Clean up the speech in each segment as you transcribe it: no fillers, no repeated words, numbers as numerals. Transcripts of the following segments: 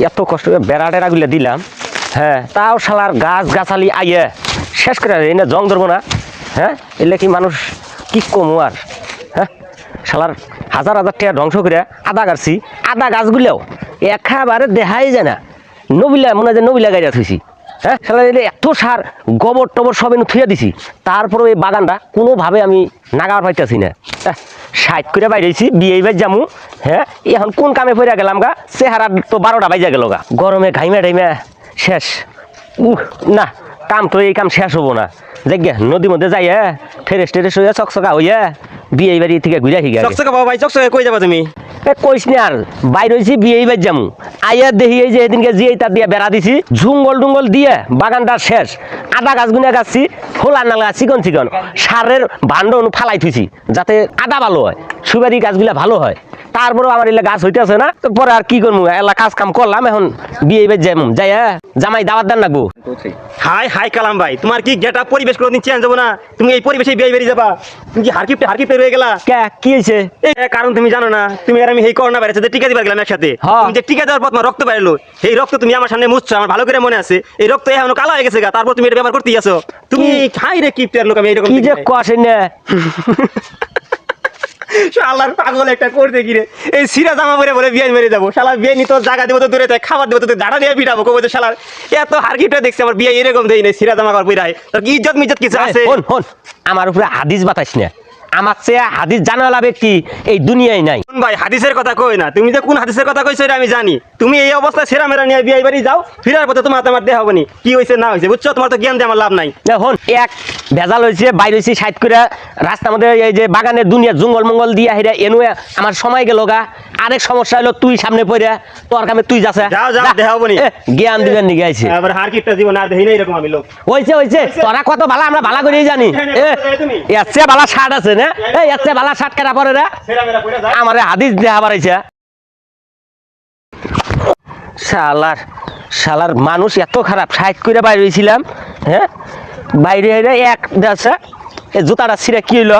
এত কষ্ট করে বেড়া টেরা গুলো দিলাম, হ্যাঁ তাও শালার গাছ গাছালি আইয়ে শেষ করে এনে জং ধরবো না। হ্যাঁ এলে কি মানুষ কি কমু আর, হ্যাঁ শালার হাজার হাজার টাকা ধ্বংস করে আদা গাছছি, আদা গাছগুলোও একেবারে দেখাই যায় না, নবিলা মনে হয় যে নবিলা গাইয়া থুইছি। হ্যাঁ শালা এত সার গোবর টবর সব এনে থুইয়া দিছি, তারপরে এই বাগানটা কোনোভাবে আমি নাগার পাইতেছি না। সাইড করে বাইরেছি বিয়ে বাই যামু, হ্যাঁ এখন কোন কামে পড়ে গেলাম গা, চেহারা তো 12টা বাজা গেল গা, গরমে ঘাইমে টাইমে শেষ। না কাম তো এই কাম শেষ হবো না, দেখবে নদীর মধ্যে যাই ফ্রেশ ট্রেশ হইয়া চকচকা হইয়া বিয়ে বাড়ি থেকে ঘুরে আসি। চকচকা বাবা ভাই, চকচকা কই যাবা তুমি? কইস না আর বাইর হয়েছি বিয়ে বাই যামু, আইয়া দেখি এই যে এদিনকে যে তার দিয়ে বেড়া দিছি, ঝুঙ্গল টুঙ্গল দিয়ে বাগানটা শেষ, আদা গাছ গুনা গাছছি, খোলা নালা চিকন চিকন সারের ভাণ্ড ফালাই থুইছি যাতে আদা ভালো হয়, সুপারি গাছগুলা ভালো হয়। তারপরেও আমার এলা গাছ হইতেছে না, পরে আর কি করবো, এলা কাজ কাম করলাম, এখন বিয়ে বাই যাইমু, যাই জামাই দাওয়াত দেন লাগবো। হাই হাই কালাম ভাই, তোমার কি গেটা পরিবেশ কোনদিন চেঞ্জ হবো না? তুমি এই পরিবেশে বিয়ে বেরিয়ে যাবা? তুমি কি হারকিপটে রয়ে গেলা? কি হয়েছে? কারণ তুমি জানো না, তুমি আর আমি এই করোনা ভাইরাসে টিকা দিবার গেলাম একসাথে, তুমি যে টিকা দেওয়ার পর তোমার রক্ত বাইরলো, এই রক্ত তুমি আমার সামনে মুছছো, আমার ভালো করে মনে আছে, এই রক্ত এখন কালো হয়ে গেছে গা, তারপর তুমি এটা ব্যবহার করতেই আছো। তুমি হাই রে কিপটার লোক, আমি এরকম কি যে কষে না শালার পাগল একটা করতে গিয়ে এই সিরা জামা পরে বলে বিয়ে মেরে যাবো, শালা বিয়ে নি তোর জায়গা দেবো তো দূরে যায়, খাবার দেবো তো দাঁড়া দিয়ে পিটাবো, কবে তো শালার এত হারকিপটা দেখছি আমার বিয়ে এরকম দেই নাই, সিরা জামা কর পিরাই, তোর কি ইজ্জত মিজ্জত কিছু আছে? হন আমার উপরে হাদিস বাতাস না, আমার চেয়ে হাদিস জানালা ব্যক্তি এই দুনিয়ায় নাই। ভাই হাদিসের কথা কই না, তুমি যে কোন হাদিসের কথা কইছো এটা আমি জানি। তুমি এই অবস্থায় সেরা মেরা নিয়ে বিয়ে বাড়ি যাও, ফিরার পথে তোমার আমার দেহ হবনি কি হয়েছে না হয়েছে, বুঝছো? তোমার তো জ্ঞান দিয়ে আমার লাভ নাই। এখন এক ভেজাল হয়েছে, বাইরে হয়েছে সাইড করে রাস্তার মধ্যে এই যে বাগানের দুনিয়া জঙ্গল মঙ্গল দিয়া হেরা এনু আমার সময় গেল গা। আরেক সমস্যা হলো তুই সামনে পড়ে তোর কামে তুই যাচ্ছে, যাও যাও দেহ হবনি, জ্ঞান দিবেন নিয়ে গেছে। আবার হারকিপটা জীবন আর দেই না এরকম আমি লোক। হয়েছে তোরা কত ভালো, আমরা ভালো করেই জানি। এর চেয়ে ভালো শার্ট আছে না, এই এর চেয়ে ভালো শার্ট কেনা পরে রে আমার হাদিস দেহা বাড়াইছে। শালার মানুষ এত খারাপ, সাইড করে বাইরে হয়েছিলাম, হ্যাঁ বাইরে এক আছে এই জুতাটা ছিঁড়া কি হইলো,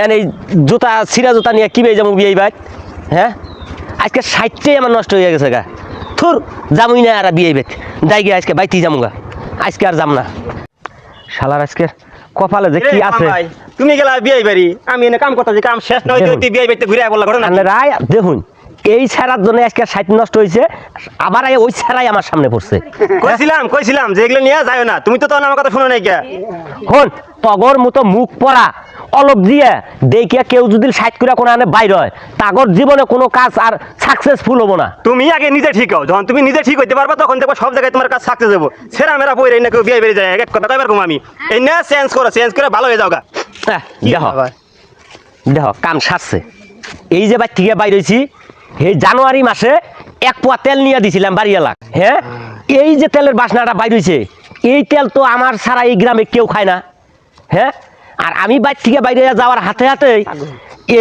এন এই জুতা ছিঁড়া জুতা নিয়ে কি বেয়ে যাবো বিয়ে বাইক, হ্যাঁ আজকে সাইডটাই আমার নষ্ট হয়ে গেছে গা, থুর যামই না আর বিয়ে বাইক যাই গিয়ে আজকে বাইতেই যাবো গা, আজকে আর যাম না। শালার আজকে কপালে যে কি আছে। তুমি গেলা বিয়ে বাড়ি, আমি এনে কাম করতে কাম শেষ নয়, তুই বিয়ে বাড়িতে ঘুরে বললা ঘটনা রায় দেখুন এই ছাড়ার জন্য আজকে সাইড নষ্ট হয়েছে, আবার ওই ছাড়াই আমার সামনে পড়ছে। কইছিলাম যে এগুলো নিয়ে যাও না, তুমি তো তখন আমার কথা শুনো নাই কে? হন তগর মতো মুখ পড়া অলপ দিয়ে দেখে কেউ যদি সাইড করে কোনো আনে বাইর হয়, তাগর জীবনে কোনো কাজ আর সাকসেসফুল হবো না। তুমি আগে নিজে ঠিক হও, যখন তুমি নিজে ঠিক হইতে পারবা তখন দেখো সব জায়গায় তোমার কাজ সাকসেস হবো। সেরা মেরা বই না কেউ বিয়ে বেরিয়ে যায়, এক কথা কইবার কম আমি এই না চেঞ্জ করে ভালো হয়ে যাও গা। দেখো কাম সারছে, এই যে বাই থেকে বাইর হয়েছি, এই জানুয়ারি মাসে 1 পোয়া তেল নিয়ে দিছিলাম বাড়িওয়ালা, হ্যাঁ এই যে তেলের বাসনাটা বাইর হয়েছে, এই তেল তো আমার ছাড়া এই গ্রামে কেউ খায় না, হ্যাঁ আর আমি বাইর থেকে বাইরে যাওয়ার হাতে হাতে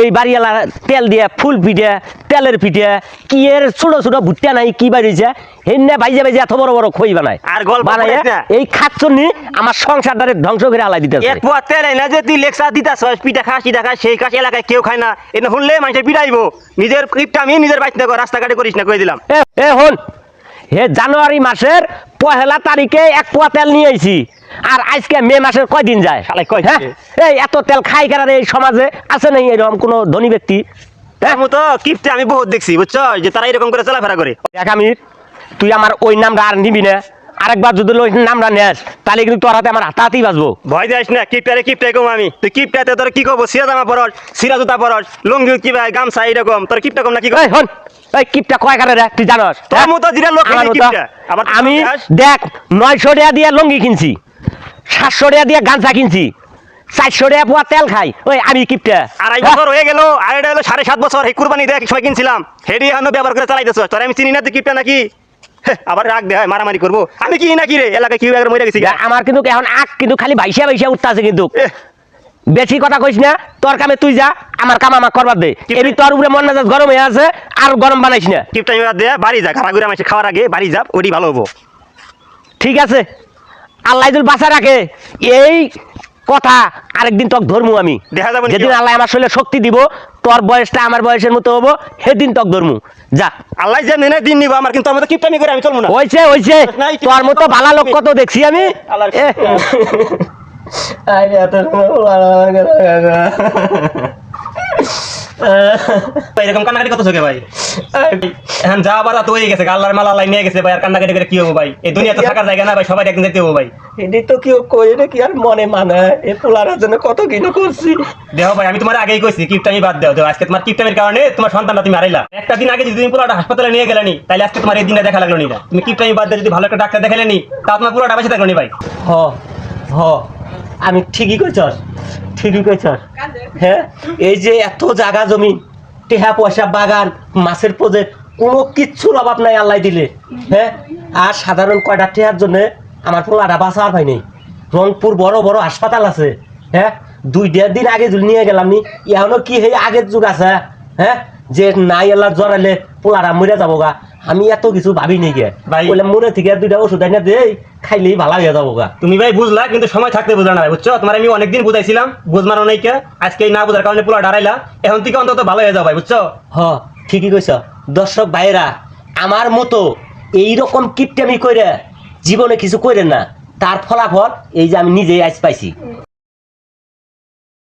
এই বাড়িওয়ালা তেল দিয়ে ফুল পিঠে তেলের পিঠে কি এর ছোট ছোট ভুট্টা নাই কি বাইরেছে হেন্না বাইজে বাইজে এত বড় বড় খই বানায়, আর গল্প বানায় এই খাচ্ছনি আমার সংসারটারে ধ্বংস করে আলাই দিতে। 1 পোয়া তেল না যে তুই লেকচার দিতাছ পিঠা খাস সেই কাজ এলাকায় কেউ খায় না, এটা শুনলে মানুষের পিটাইবো। নিজের কিপটা আমি নিজের বাইতে দেখো, রাস্তাঘাটে করিস না কই দিলাম। হন হে জানুয়ারি মাসের 1 তারিখে 1 পোয়া তেল নিয়ে আইছি, আর আজকে মে মাসের কয়দিন যায়, হ্যাঁ এই এত তেল খাই কারণে এই সমাজে আছে নাই এরকম কোন ধনী ব্যক্তি? তো কিপটা আমি বহুত দেখছি, বুঝছো যে তারা এরকম করে চলাফেরা করে। দেখ আমির তুই আমার ওই নামটা আর নিবি না, আরেকবার যদি ওই নামটা নেস তাহলে কিন্তু তোর হাতে আমার হাতাহাতেই বাঁচবো। ভয় যাস না, কিপটাই কম আমি। তুই কিপটাতে তোর কি করবো, সিরা জামা পরস, সিরা জুতা পরস, লুঙ্গি কি ভাই গামছা এরকম, তোর কিপটা কম না কি? হন এই কিপটা কয় কারে রে তুই জানস? আমি দেখ 900 টাকা দিয়ে লুঙ্গি কিনছি, 700 টাকা দিয়ে গামছা কিনছি, 400 টাকা পোয়া তেল খাই, ওই আমি কিপটা। 2.5 বছর হয়ে গেল, আর এটা হলো 7.5 বছর, এই কুরবানি দেখ সময় কিনছিলাম, হেডি এখনো ব্যবহার করে চালাইতেছ। তোর আমি চিনি না তুই কিপটা নাকি? আবার রাগ দে হয় মারামারি করবো, আমি কি নাকি রে এলাকায় কি মরে গেছি। আমার কিন্তু এখন আগ কিন্তু খালি ভাইসা উঠতে আছে, কিন্তু বেশি কথা কইস না, তোর কামে তুই যা, আমার কাম আমাকে করবার দে। এমনি তোর উপরে মন মেজাজ গরম হয়ে আছে, আর গরম বানাইস না। কিপটা দে বাড়ি যা, ঘাড়া ঘুরে মাসে খাওয়ার আগে বাড়ি যা, ওটি ভালো হবো। ঠিক আছে আল্লাহ যদি বাঁচা রাখে এই কথা আরেকদিন তোকে ধরবো আমি, দেখা যাবে যেদিন আল্লাহ আমার শরীরে শক্তি দিব তোর বয়সটা আমার বয়সের মতো হবো সেদিন তক ধরমু যা আল্লাহ জানে না দিন নিব আমার, কিন্তু আমার মতো কিপটামি করে আমি চলবো না। হইছে হইছে নাই, তোর মতো ভালো লোক কত দেখছি আমি আল্লাহর- এ, এরকম কান্নাকাটি কত চোখে ভাই? এখন যা আবার তো হয়ে গেছে, আল্লাহর মালা আল্লাহ নিয়ে গেছে ভাই, আর কান্নাকাটি করে কি হবো ভাই? এই দুনিয়া তো থাকার জায়গা না ভাই, সবাই একদিন যেতে হবো ভাই। এটি তো কেউ কই না কি আর মনে মানে এ পোলার জন্য কত কিনো করছি দেখো ভাই, আমি তোমার আগেই কইছি কিপটামি বাদ দাও। আজকে তোমার কিপটামির কারণে তোমার সন্তানটা তুমি হারাইলা। একটা দিন আগে যদি তুমি পুরোটা হাসপাতালে নিয়ে গেলেনি, তাহলে আজকে তোমার এই দিনটা দেখা লাগলো না। তুমি কিপটামি বাদ দিয়ে যদি ভালো একটা ডাক্তার দেখালেনি, তা তোমার পুরোটা বেঁচে থাকলো নি ভাই। হ হ আমি ঠিকই কইছস ঠিকই কইছস হ্যাঁ এই যে এত জায়গা জমি টেহা পয়সা বাগান মাছের প্রজেক্ট কোনো কিচ্ছুর অভাব নাই আল্লাহ দিলে হ্যাঁ আর সাধারণ কয়টা টেহার জন্য আমার পোলাটা বাঁচা আর পাইনি রংপুর বড় বড় হাসপাতাল আছে হ্যাঁ 2.5 দিন আগে যদি নিয়ে গেলাম নি এখনো কি হে আগের যুগ আছে হ্যাঁ যে নাই আল্লাহ জ্বরালে পোলাটা মরে যাবো গা আমি এত কিছু ভাবি নি গে ভাই। বলে মরে থেকে 2টা ওষুধ আইনা দেই খাইলেই ভালো হয়ে যাবো গা তুমি ভাই বুঝলা, কিন্তু সময় থাকতে বুঝলা না ভাই, বুঝছো? তোমার আমি অনেকদিন বুঝাইছিলাম, বুঝমানো নাই কে, আজকে এই না বুঝার কারণে পুরো ডারাইলা। এখন থেকে অন্তত ভালো হয়ে যাও ভাই, বুঝছো? হ ঠিকই কইছ দর্শক ভাইরা আমার মতো এইরকম কিপটামি কইরা জীবনে কিছু কইরেন না তার ফলাফল এই যে আমি নিজেই আজ পাইছি